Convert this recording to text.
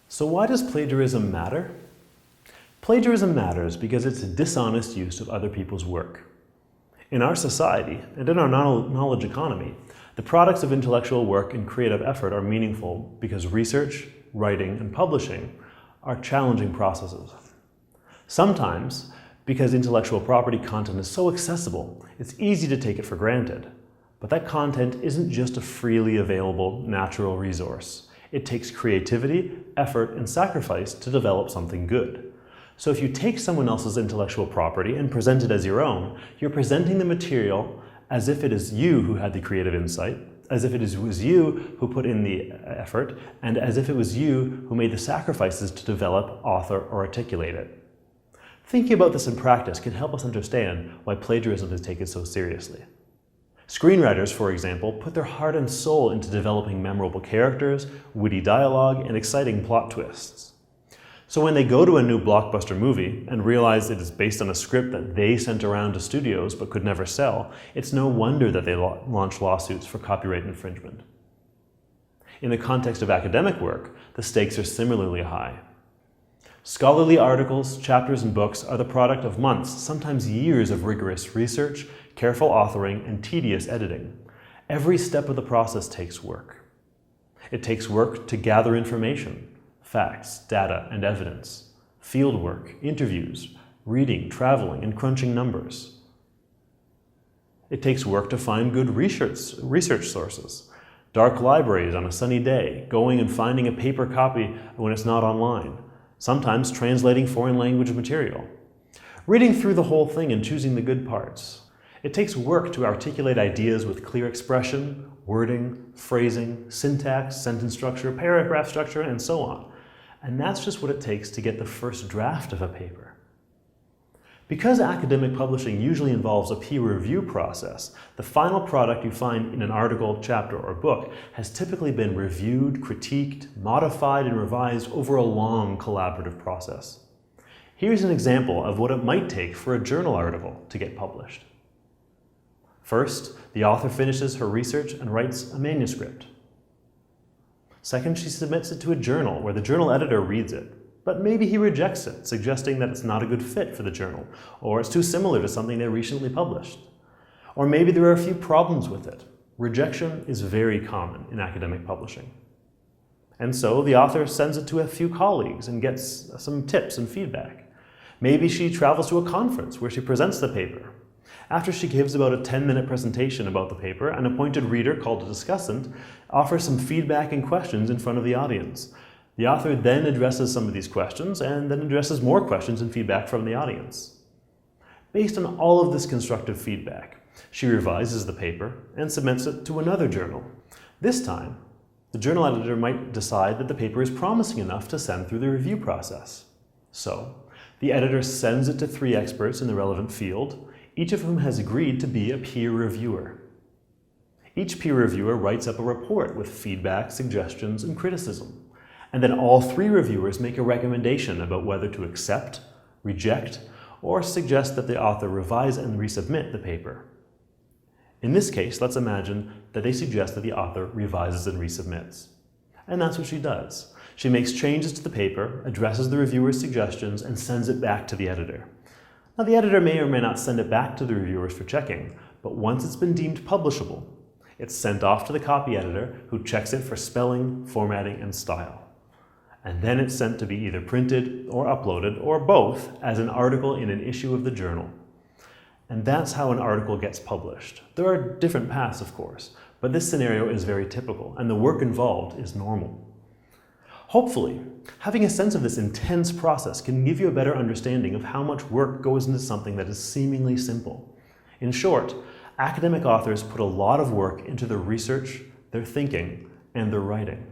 So why does plagiarism matter? Plagiarism matters because it's a dishonest use of other people's work. In our society, and in our knowledge economy, the products of intellectual work and creative effort are meaningful because research, writing, and publishing are challenging processes. Sometimes, because intellectual property content is so accessible, it's easy to take it for granted. But that content isn't just a freely available natural resource. It takes creativity, effort, and sacrifice to develop something good. So if you take someone else's intellectual property and present it as your own, you're presenting the material as if it is you who had the creative insight, as if it was you who put in the effort, and as if it was you who made the sacrifices to develop, author, or articulate it. Thinking about this in practice can help us understand why plagiarism is taken so seriously. Screenwriters, for example, put their heart and soul into developing memorable characters, witty dialogue, and exciting plot twists. So when they go to a new blockbuster movie and realize it is based on a script that they sent around to studios but could never sell, it's no wonder that they launch lawsuits for copyright infringement. In the context of academic work, the stakes are similarly high. Scholarly articles, chapters, and books are the product of months, sometimes years of rigorous research, careful authoring, and tedious editing. Every step of the process takes work. It takes work to gather information, facts, data, and evidence, field work, interviews, reading, traveling, and crunching numbers. It takes work to find good research sources, dark libraries on a sunny day, going and finding a paper copy when it's not online, sometimes translating foreign language material, reading through the whole thing and choosing the good parts. It takes work to articulate ideas with clear expression, wording, phrasing, syntax, sentence structure, paragraph structure, and so on. And that's just what it takes to get the first draft of a paper. Because academic publishing usually involves a peer review process, the final product you find in an article, chapter, or book has typically been reviewed, critiqued, modified, and revised over a long collaborative process. Here's an example of what it might take for a journal article to get published. First, the author finishes her research and writes a manuscript. Second, she submits it to a journal where the journal editor reads it, but maybe he rejects it, suggesting that it's not a good fit for the journal, or it's too similar to something they recently published. Or maybe there are a few problems with it. Rejection is very common in academic publishing. And so the author sends it to a few colleagues and gets some tips and feedback. Maybe she travels to a conference where she presents the paper. After she gives about a 10-minute presentation about the paper, an appointed reader called a discussant offers some feedback and questions in front of the audience. The author then addresses some of these questions and then addresses more questions and feedback from the audience. Based on all of this constructive feedback, she revises the paper and submits it to another journal. This time, the journal editor might decide that the paper is promising enough to send through the review process. So, the editor sends it to 3 experts in the relevant field, each of whom has agreed to be a peer reviewer. Each peer reviewer writes up a report with feedback, suggestions, and criticism. And then all 3 reviewers make a recommendation about whether to accept, reject, or suggest that the author revise and resubmit the paper. In this case, let's imagine that they suggest that the author revises and resubmits. And that's what she does. She makes changes to the paper, addresses the reviewer's suggestions, and sends it back to the editor. Now, the editor may or may not send it back to the reviewers for checking, but once it's been deemed publishable, it's sent off to the copy editor who checks it for spelling, formatting, and style. And then it's sent to be either printed or uploaded, or both, as an article in an issue of the journal. And that's how an article gets published. There are different paths, of course, but this scenario is very typical, and the work involved is normal. Hopefully, having a sense of this intense process can give you a better understanding of how much work goes into something that is seemingly simple. In short, academic authors put a lot of work into their research, their thinking, and their writing.